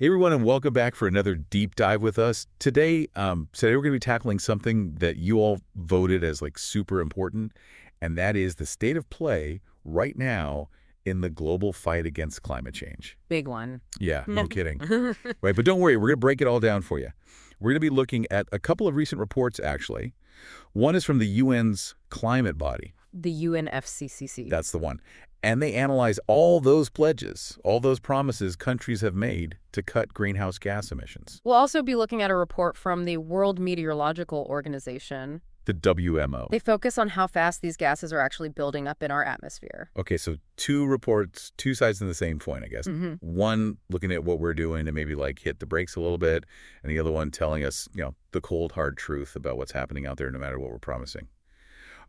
Hey everyone, and welcome back for another deep dive with us. Today we're going to be tackling something that you all voted as like super important, and that is the state of play right now in the global fight against climate change. Big one. Yeah, no kidding. Right, but don't worry, we're going to break it all down for you. We're going to be looking at a couple of recent reports, actually. One is from the UN's climate body. The UNFCCC. That's the one. And they analyze all those pledges, all those promises countries have made to cut greenhouse gas emissions. We'll also be looking at a report from the World Meteorological Organization. The WMO. They focus on how fast these gases are actually building up in our atmosphere. Okay, so two reports, two sides of the same coin, I guess. One looking at what we're doing to maybe like hit the brakes a little bit, and the other one telling us, the cold, hard truth about what's happening out there no matter what we're promising.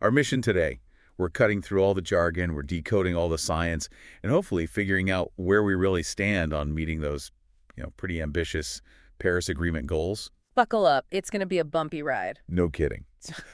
Our mission today, we're cutting through all the jargon, we're decoding all the science, and hopefully figuring out where we really stand on meeting those, pretty ambitious Paris Agreement goals. Buckle up. It's going to be a bumpy ride. No kidding.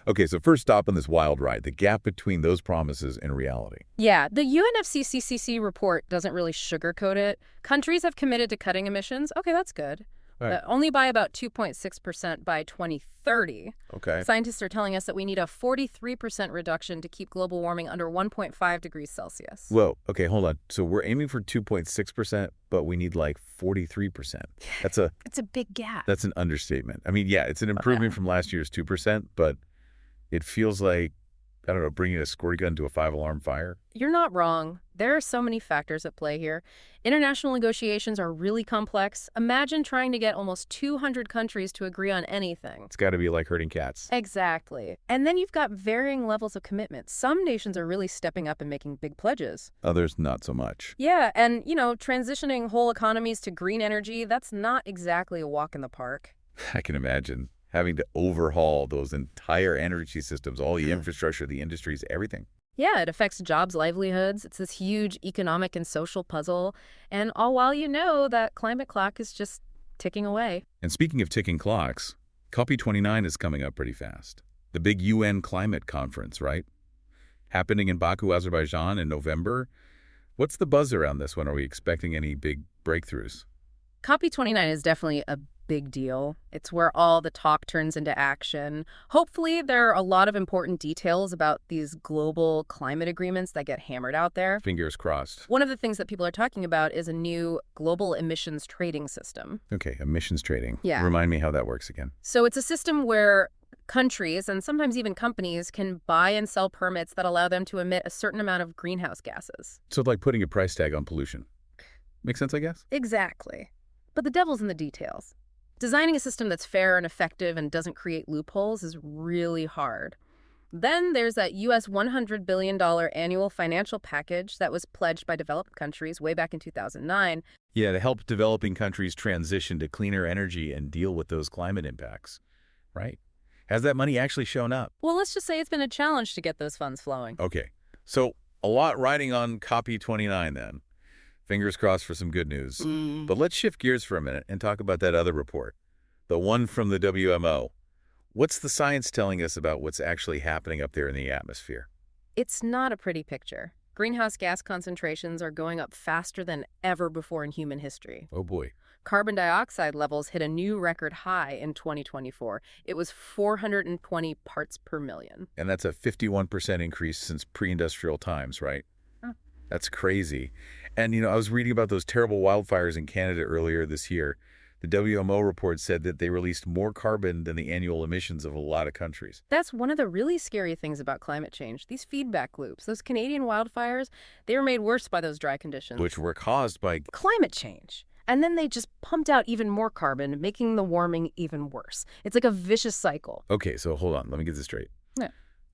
Okay, so first stop on this wild ride, the gap between those promises and reality. Yeah, the UNFCCC report doesn't really sugarcoat it. Countries have committed to cutting emissions. Okay, that's good. Right. Only by about 2.6% by 2030. Okay. Scientists are telling us that we need a 43% reduction to keep global warming under 1.5 degrees Celsius. Whoa, okay, hold on. So we're aiming for 2.6%, but we need like 43%. It's a big gap. That's an understatement. I mean, yeah, it's an improvement from last year's 2%, but it feels like, I don't know, bringing a squirt gun to a 5-alarm fire. You're not wrong. There are so many factors at play here. International negotiations are really complex. Imagine trying to get almost 200 countries to agree on anything. It's got to be like herding cats. Exactly. And then you've got varying levels of commitment. Some nations are really stepping up and making big pledges. Others not so much. Yeah, and, transitioning whole economies to green energy, that's not exactly a walk in the park. I can imagine having to overhaul those entire energy systems, all the infrastructure, the industries, everything. Yeah, it affects jobs, livelihoods. It's this huge economic and social puzzle. And all while that climate clock is just ticking away. And speaking of ticking clocks, COP29 is coming up pretty fast. The big UN climate conference, right? Happening in Baku, Azerbaijan in November. What's the buzz around this one? Are we expecting any big breakthroughs? COP29 is definitely a big deal. It's where all the talk turns into action. Hopefully, there are a lot of important details about these global climate agreements that get hammered out there. Fingers crossed. One of the things that people are talking about is a new global emissions trading system. Okay, emissions trading. Yeah. Remind me how that works again. So it's a system where countries and sometimes even companies can buy and sell permits that allow them to emit a certain amount of greenhouse gases. So like putting a price tag on pollution. Makes sense, I guess? Exactly. But the devil's in the details. Designing a system that's fair and effective and doesn't create loopholes is really hard. Then there's that U.S. $100 billion annual financial package that was pledged by developed countries way back in 2009. Yeah, to help developing countries transition to cleaner energy and deal with those climate impacts, right? Has that money actually shown up? Well, let's just say it's been a challenge to get those funds flowing. Okay, so a lot riding on COP29 then. Fingers crossed for some good news. But let's shift gears for a minute and talk about that other report, the one from the WMO. What's the science telling us about what's actually happening up there in the atmosphere? It's not a pretty picture. Greenhouse gas concentrations are going up faster than ever before in human history. Oh boy. Carbon dioxide levels hit a new record high in 2024. It was 420 parts per million. And that's a 51% increase since pre-industrial times, right? That's crazy. And, I was reading about those terrible wildfires in Canada earlier this year. The WMO report said that they released more carbon than the annual emissions of a lot of countries. That's one of the really scary things about climate change. These feedback loops, those Canadian wildfires, they were made worse by those dry conditions. Which were caused by climate change. And then they just pumped out even more carbon, making the warming even worse. It's like a vicious cycle. Okay, so hold on. Let me get this straight. Yeah.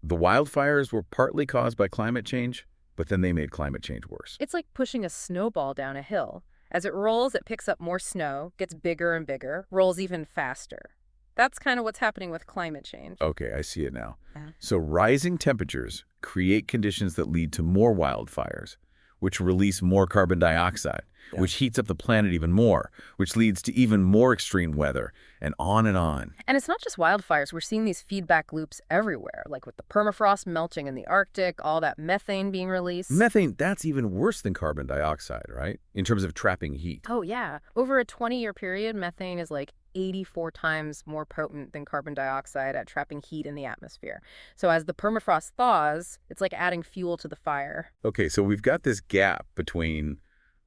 The wildfires were partly caused by climate change, but then they made climate change worse. It's like pushing a snowball down a hill. As it rolls, it picks up more snow, gets bigger and bigger, rolls even faster. That's kind of what's happening with climate change. Okay, I see it now. So rising temperatures create conditions that lead to more wildfires, which release more carbon dioxide. Yeah. which heats up the planet even more, which leads to even more extreme weather, and on and on. And it's not just wildfires. We're seeing these feedback loops everywhere, like with the permafrost melting in the Arctic, all that methane being released. Methane, that's even worse than carbon dioxide, right? In terms of trapping heat. Oh, yeah. Over a 20-year period, methane is like 84 times more potent than carbon dioxide at trapping heat in the atmosphere. So as the permafrost thaws, it's like adding fuel to the fire. Okay, so we've got this gap between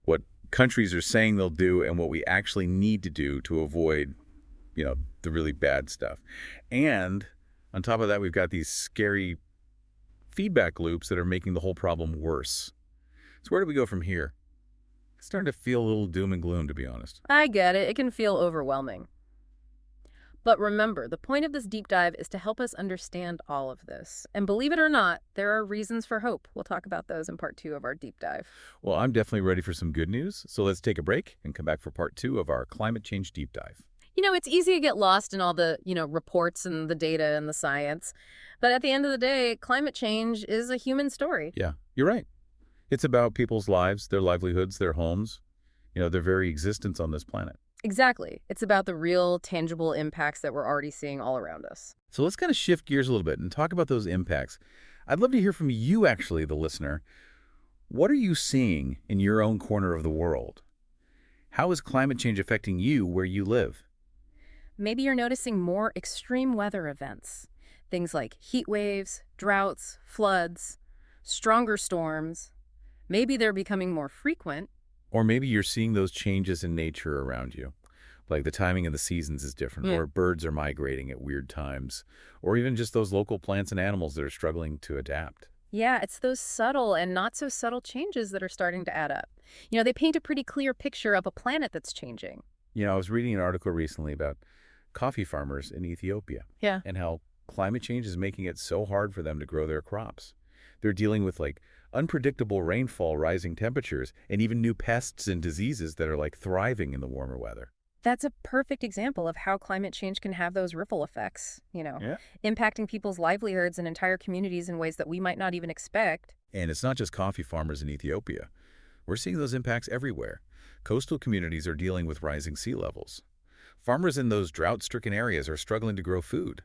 what countries are saying they'll do and what we actually need to do to avoid, the really bad stuff. And on top of that, we've got these scary feedback loops that are making the whole problem worse. So where do we go from here? It's starting to feel a little doom and gloom, to be honest. I get it. It can feel overwhelming. But remember, the point of this deep dive is to help us understand all of this. And believe it or not, there are reasons for hope. We'll talk about those in part 2 of our deep dive. Well, I'm definitely ready for some good news. So let's take a break and come back for part 2 of our climate change deep dive. It's easy to get lost in all the, reports and the data and the science. But at the end of the day, climate change is a human story. Yeah, you're right. It's about people's lives, their livelihoods, their homes, their very existence on this planet. Exactly. It's about the real, tangible impacts that we're already seeing all around us. So let's kind of shift gears a little bit and talk about those impacts. I'd love to hear from you, actually, the listener. What are you seeing in your own corner of the world? How is climate change affecting you where you live? Maybe you're noticing more extreme weather events. Things like heat waves, droughts, floods, stronger storms. Maybe they're becoming more frequent. Or maybe you're seeing those changes in nature around you. Like the timing of the seasons is different, or birds are migrating at weird times, or even just those local plants and animals that are struggling to adapt. Yeah, it's those subtle and not so subtle changes that are starting to add up. They paint a pretty clear picture of a planet that's changing. I was reading an article recently about coffee farmers in Ethiopia. Yeah. And how climate change is making it so hard for them to grow their crops. They're dealing with unpredictable rainfall, rising temperatures, and even new pests and diseases that are thriving in the warmer weather. That's a perfect example of how climate change can have those ripple effects, impacting people's livelihoods and entire communities in ways that we might not even expect. And it's not just coffee farmers in Ethiopia. We're seeing those impacts everywhere. Coastal communities are dealing with rising sea levels. Farmers in those drought-stricken areas are struggling to grow food.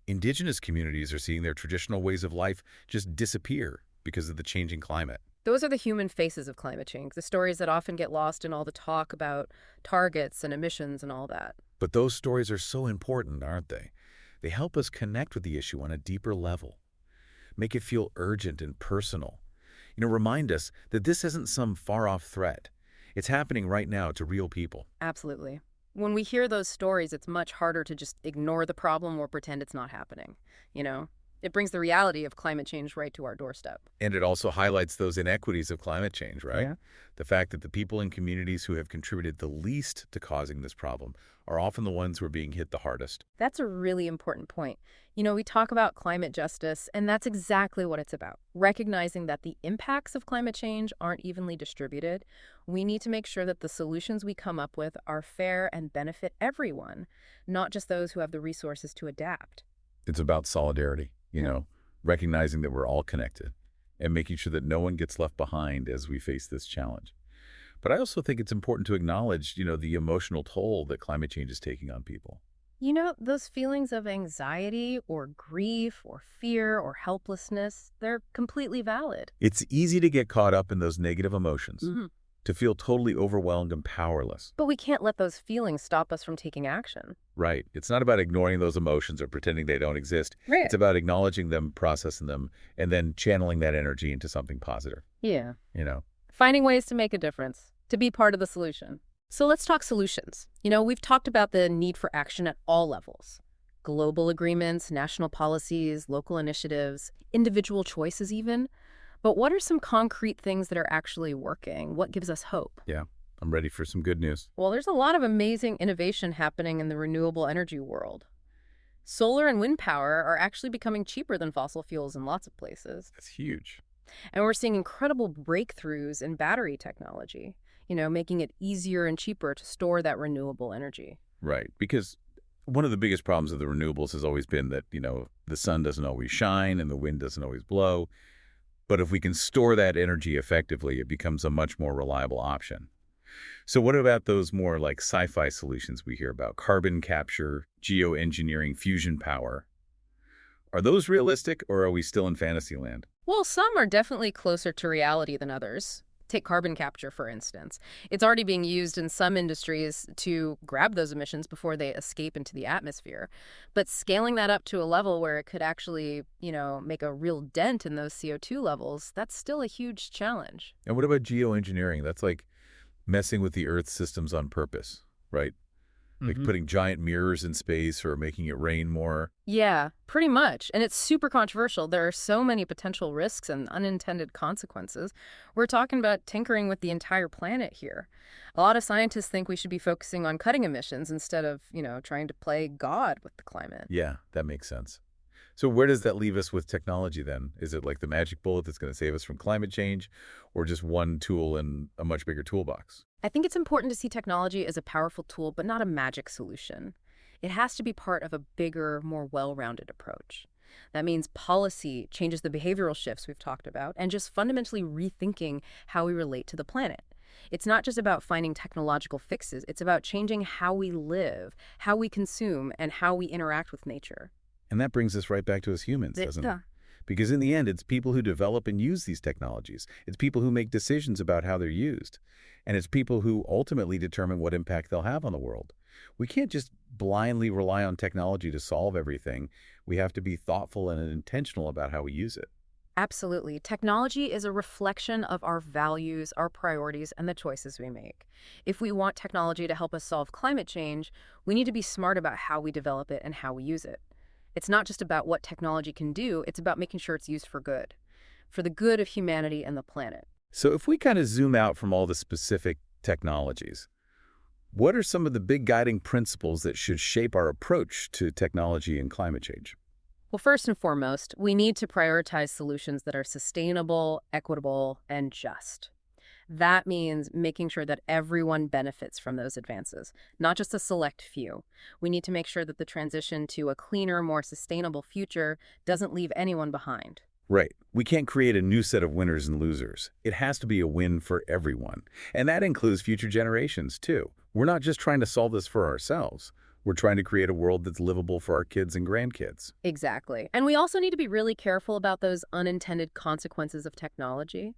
Indigenous communities are seeing their traditional ways of life just disappear because of the changing climate. Those are the human faces of climate change, the stories that often get lost in all the talk about targets and emissions and all that. But those stories are so important, aren't they? They help us connect with the issue on a deeper level, make it feel urgent and personal. Remind us that this isn't some far-off threat. It's happening right now to real people. Absolutely. When we hear those stories, it's much harder to just ignore the problem or pretend it's not happening. It brings the reality of climate change right to our doorstep. And it also highlights those inequities of climate change, right? Yeah. The fact that the people in communities who have contributed the least to causing this problem are often the ones who are being hit the hardest. That's a really important point. We talk about climate justice, and that's exactly what it's about. Recognizing that the impacts of climate change aren't evenly distributed, we need to make sure that the solutions we come up with are fair and benefit everyone, not just those who have the resources to adapt. It's about solidarity, recognizing that we're all connected and making sure that no one gets left behind as we face this challenge. But I also think it's important to acknowledge, the emotional toll that climate change is taking on people. Those feelings of anxiety or grief or fear or helplessness, they're completely valid. It's easy to get caught up in those negative emotions, Mm-hmm. to feel totally overwhelmed and powerless. But we can't let those feelings stop us from taking action. Right. It's not about ignoring those emotions or pretending they don't exist. Right. It's about acknowledging them, processing them, and then channeling that energy into something positive. Yeah. You know? Finding ways to make a difference, to be part of the solution. So let's talk solutions. We've talked about the need for action at all levels. Global agreements, national policies, local initiatives, individual choices even. But what are some concrete things that are actually working? What gives us hope? Yeah, I'm ready for some good news. Well, there's a lot of amazing innovation happening in the renewable energy world. Solar and wind power are actually becoming cheaper than fossil fuels in lots of places. That's huge. And we're seeing incredible breakthroughs in battery technology, making it easier and cheaper to store that renewable energy. Right, because one of the biggest problems of the renewables has always been that, the sun doesn't always shine and the wind doesn't always blow. But if we can store that energy effectively, it becomes a much more reliable option. So what about those more like sci-fi solutions we hear about? Carbon capture, geoengineering, fusion power. Are those realistic or are we still in fantasy land? Well, some are definitely closer to reality than others. Take carbon capture, for instance. It's already being used in some industries to grab those emissions before they escape into the atmosphere. But scaling that up to a level where it could actually, make a real dent in those CO2 levels, that's still a huge challenge. And what about geoengineering? That's like messing with the Earth's systems on purpose, right? Like Hmm. putting giant mirrors in space or making it rain more. Yeah, pretty much. And it's super controversial. There are so many potential risks and unintended consequences. We're talking about tinkering with the entire planet here. A lot of scientists think we should be focusing on cutting emissions instead of, trying to play God with the climate. Yeah, that makes sense. So where does that leave us with technology then? Is it like the magic bullet that's going to save us from climate change or just one tool in a much bigger toolbox? I think it's important to see technology as a powerful tool, but not a magic solution. It has to be part of a bigger, more well-rounded approach. That means policy changes the behavioral shifts we've talked about and just fundamentally rethinking how we relate to the planet. It's not just about finding technological fixes, it's about changing how we live, how we consume, and how we interact with nature. And that brings us right back to us humans, doesn't it? Yeah. Because in the end, it's people who develop and use these technologies. It's people who make decisions about how they're used. And it's people who ultimately determine what impact they'll have on the world. We can't just blindly rely on technology to solve everything. We have to be thoughtful and intentional about how we use it. Absolutely. Technology is a reflection of our values, our priorities, and the choices we make. If we want technology to help us solve climate change, we need to be smart about how we develop it and how we use it. It's not just about what technology can do, it's about making sure it's used for the good of humanity and the planet. So if we kind of zoom out from all the specific technologies, what are some of the big guiding principles that should shape our approach to technology and climate change? Well, first and foremost, we need to prioritize solutions that are sustainable, equitable, and just. That means making sure that everyone benefits from those advances, not just a select few. We need to make sure that the transition to a cleaner, more sustainable future doesn't leave anyone behind. Right. We can't create a new set of winners and losers. It has to be a win for everyone. And that includes future generations, too. We're not just trying to solve this for ourselves. We're trying to create a world that's livable for our kids and grandkids. Exactly. And we also need to be really careful about those unintended consequences of technology.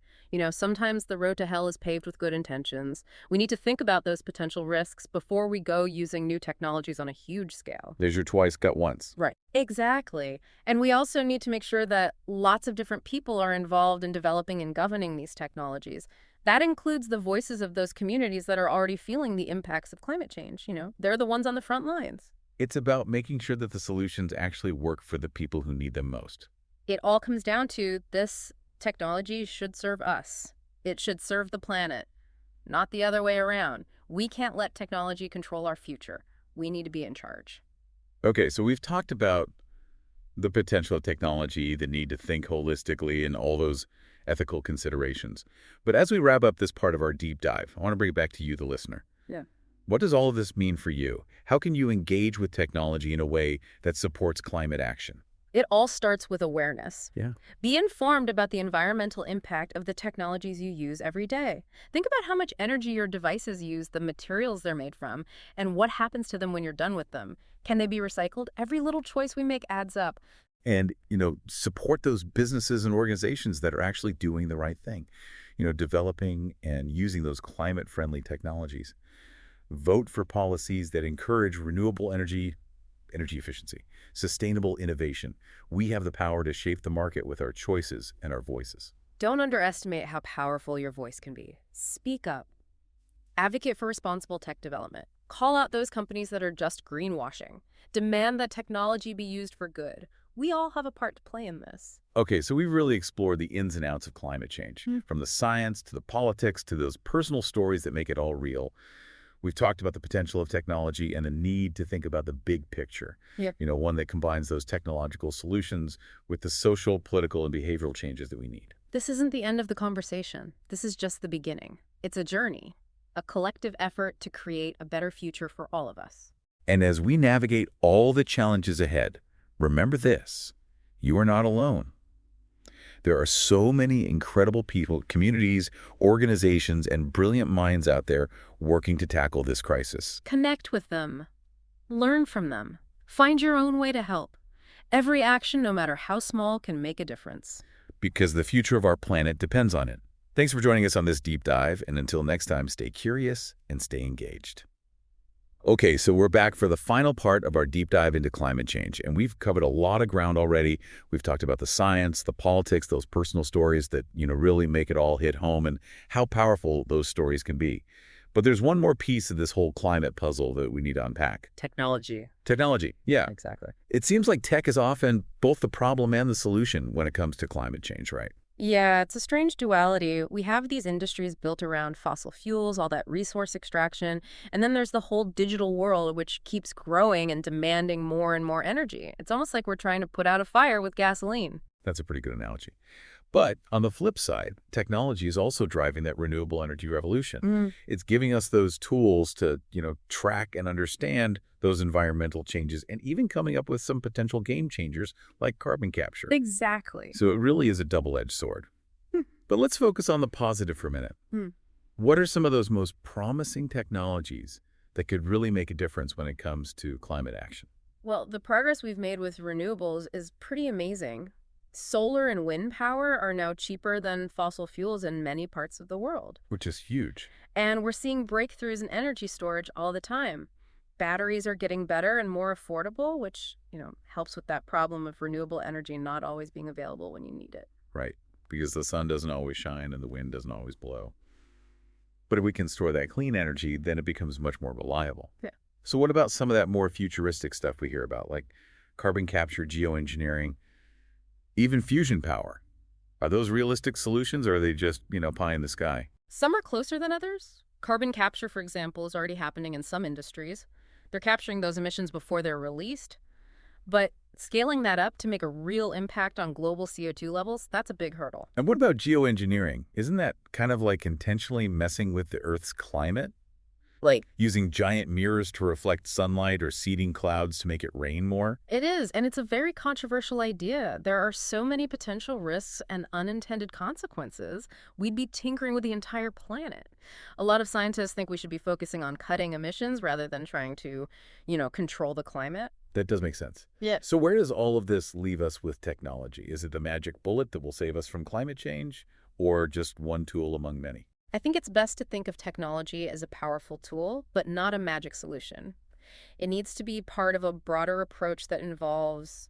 Sometimes the road to hell is paved with good intentions. We need to think about those potential risks before we go using new technologies on a huge scale. There's your twice, got once. Right. Exactly. And we also need to make sure that lots of different people are involved in developing and governing these technologies. That includes the voices of those communities that are already feeling the impacts of climate change. They're the ones on the front lines. It's about making sure that the solutions actually work for the people who need them most. It all comes down to this technology should serve us. It should serve the planet, not the other way around. We can't let technology control our future. We need to be in charge. Okay, so we've talked about the potential of technology, the need to think holistically, and all those ethical considerations. But as we wrap up this part of our deep dive, I want to bring it back to you, the listener. Yeah. What does all of this mean for you? How can you engage with technology in a way that supports climate action? It all starts with awareness. Yeah. Be informed about the environmental impact of the technologies you use every day. Think about how much energy your devices use, the materials they're made from, and what happens to them when you're done with them. Can they be recycled? Every little choice we make adds up. And, support those businesses and organizations that are actually doing the right thing, developing and using those climate-friendly technologies. Vote for policies that encourage renewable energy efficiency, sustainable innovation. We have the power to shape the market with our choices and our voices. Don't underestimate how powerful your voice can be. Speak up. Advocate for responsible tech development. Call out those companies that are just greenwashing. Demand that technology be used for good. We all have a part to play in this. Okay, so we've really explored the ins and outs of climate change, from the science to the politics to those personal stories that make it all real. We've talked about the potential of technology and the need to think about the big picture, Yep. one that combines those technological solutions with the social, political, and behavioral changes that we need. This isn't the end of the conversation. This is just the beginning. It's a journey, a collective effort to create a better future for all of us. And as we navigate all the challenges ahead, remember this: you are not alone. There are so many incredible people, communities, organizations, and brilliant minds out there working to tackle this crisis. Connect with them. Learn from them. Find your own way to help. Every action, no matter how small, can make a difference. Because the future of our planet depends on it. Thanks for joining us on this deep dive, and until next time, stay curious and stay engaged. Okay, so we're back for the final part of our deep dive into climate change, and we've covered a lot of ground already. We've talked about the science, the politics, those personal stories that, really make it all hit home, and how powerful those stories can be. But there's one more piece of this whole climate puzzle that we need to unpack. Technology. Technology, yeah. Exactly. It seems like tech is often both the problem and the solution when it comes to climate change, right? Yeah, it's a strange duality. We have these industries built around fossil fuels, all that resource extraction, and then there's the whole digital world, which keeps growing and demanding more and more energy. It's almost like we're trying to put out a fire with gasoline. That's a pretty good analogy. But on the flip side, technology is also driving that renewable energy revolution. It's giving us those tools to, track and understand those environmental changes and even coming up with some potential game changers like carbon capture. Exactly. So it really is a double-edged sword. But let's focus on the positive for a minute. What are some of those most promising technologies that could really make a difference when it comes to climate action? Well, the progress we've made with renewables is pretty amazing. Solar and wind power are now cheaper than fossil fuels in many parts of the world. Which is huge. And we're seeing breakthroughs in energy storage all the time. Batteries are getting better and more affordable, which, helps with that problem of renewable energy not always being available when you need it. Right, because the sun doesn't always shine and the wind doesn't always blow. But if we can store that clean energy, then it becomes much more reliable. Yeah. So what about some of that more futuristic stuff we hear about, like carbon capture, geoengineering, even fusion power? Are those realistic solutions, or are they just, pie in the sky? Some are closer than others. Carbon capture, for example, is already happening in some industries. They're capturing those emissions before they're released. But scaling that up to make a real impact on global CO2 levels, that's a big hurdle. And what about geoengineering? Isn't that kind of like intentionally messing with the Earth's climate? Like, Using giant mirrors to reflect sunlight or seeding clouds to make it rain more? it is, and it's a very controversial idea. There are so many potential risks and unintended consequences. We'd be tinkering with the entire planet. A lot of scientists think we should be focusing on cutting emissions rather than trying to, control the climate. That does make sense. Yeah. So where does all of this leave us with technology? Is it the magic bullet that will save us from climate change, or just one tool among many? I think it's best to think of technology as a powerful tool, but not a magic solution. It needs to be part of a broader approach that involves,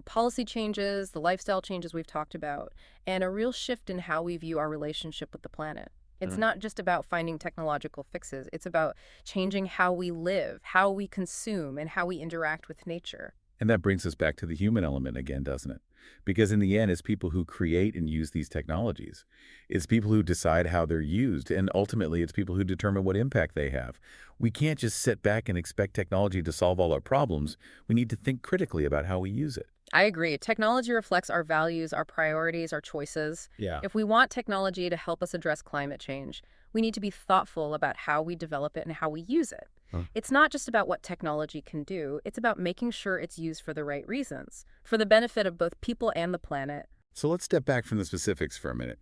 policy changes, the lifestyle changes we've talked about, and a real shift in how we view our relationship with the planet. It's not just about finding technological fixes. It's about changing how we live, how we consume, and how we interact with nature. And that brings us back to the human element again, doesn't it? Because in the end, it's people who create and use these technologies. It's people who decide how they're used, and ultimately it's people who determine what impact they have. We can't just sit back and expect technology to solve all our problems. We need to think critically about how we use it. I agree. Technology reflects our values, our priorities, our choices. Yeah. If we want technology to help us address climate change, we need to be thoughtful about how we develop it and how we use it. It's not just about what technology can do. It's about making sure it's used for the right reasons, for the benefit of both people and the planet. So let's step back from the specifics for a minute.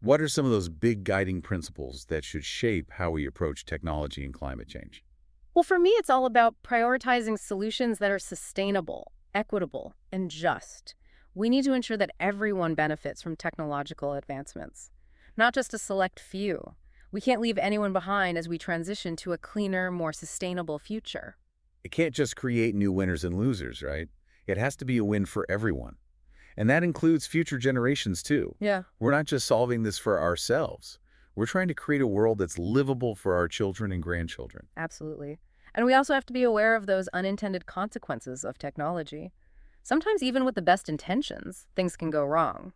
What are some of those big guiding principles that should shape how we approach technology and climate change? Well, for me, it's all about prioritizing solutions that are sustainable, equitable, and just. We need to ensure that everyone benefits from technological advancements, not just a select few. We can't leave anyone behind as we transition to a cleaner, more sustainable future. It can't just create new winners and losers, right? It has to be a win for everyone. And that includes future generations, too. Yeah. We're not just solving this for ourselves. We're trying to create a world that's livable for our children and grandchildren. Absolutely. And we also have to be aware of those unintended consequences of technology. Sometimes even with the best intentions, things can go wrong.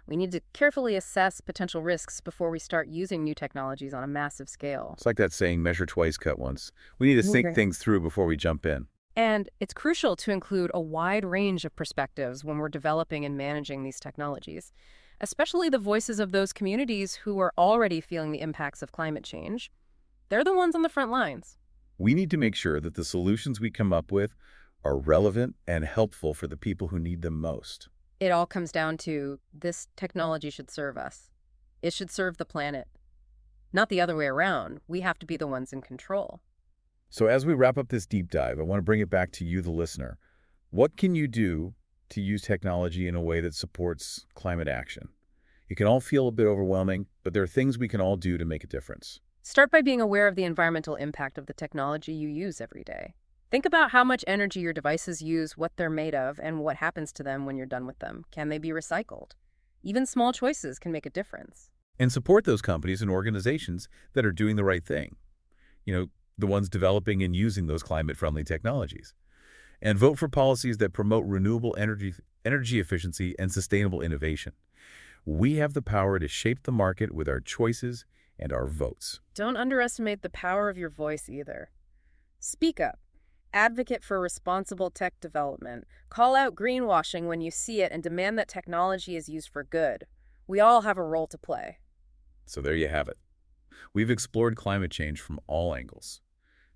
We need to carefully assess potential risks before we start using new technologies on a massive scale. It's like that saying, measure twice, cut once. We need to think things through before we jump in. And it's crucial to include a wide range of perspectives when we're developing and managing these technologies, especially the voices of those communities who are already feeling the impacts of climate change. They're the ones on the front lines. We need to make sure that the solutions we come up with are relevant and helpful for the people who need them most. It all comes down to this technology should serve us. It should serve the planet, not the other way around. We have to be the ones in control. So as we wrap up this deep dive, I want to bring it back to you, the listener. What can you do to use technology in a way that supports climate action? It can all feel a bit overwhelming, but there are things we can all do to make a difference. Start by being aware of the environmental impact of the technology you use every day. Think about how much energy your devices use, what they're made of, and what happens to them when you're done with them. Can they be recycled? Even small choices can make a difference. And support those companies and organizations that are doing the right thing. You know, the ones developing and using those climate-friendly technologies. And vote for policies that promote renewable energy efficiency and sustainable innovation. We have the power to shape the market with our choices and our votes. Don't underestimate the power of your voice either. Speak up. Advocate for responsible tech development. Call out greenwashing when you see it and demand that technology is used for good. We all have a role to play. So there you have it. We've explored climate change from all angles.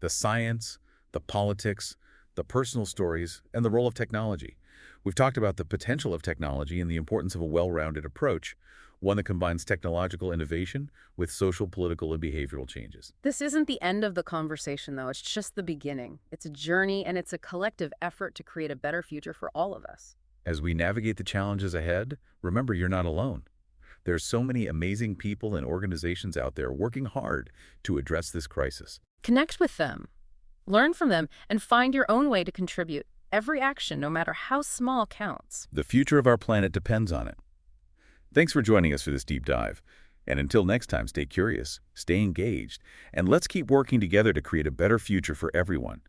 The science, the politics, the personal stories, and the role of technology. We've talked about the potential of technology and the importance of a well-rounded approach, one that combines technological innovation with social, political, and behavioral changes. This isn't the end of the conversation, though. It's just the beginning. It's a journey, and it's a collective effort to create a better future for all of us. As we navigate the challenges ahead, remember you're not alone. There's so many amazing people and organizations out there working hard to address this crisis. Connect with them, learn from them, and find your own way to contribute. Every action, no matter how small, counts. The future of our planet depends on it. Thanks for joining us for this deep dive. And until next time, stay curious, stay engaged, and let's keep working together to create a better future for everyone.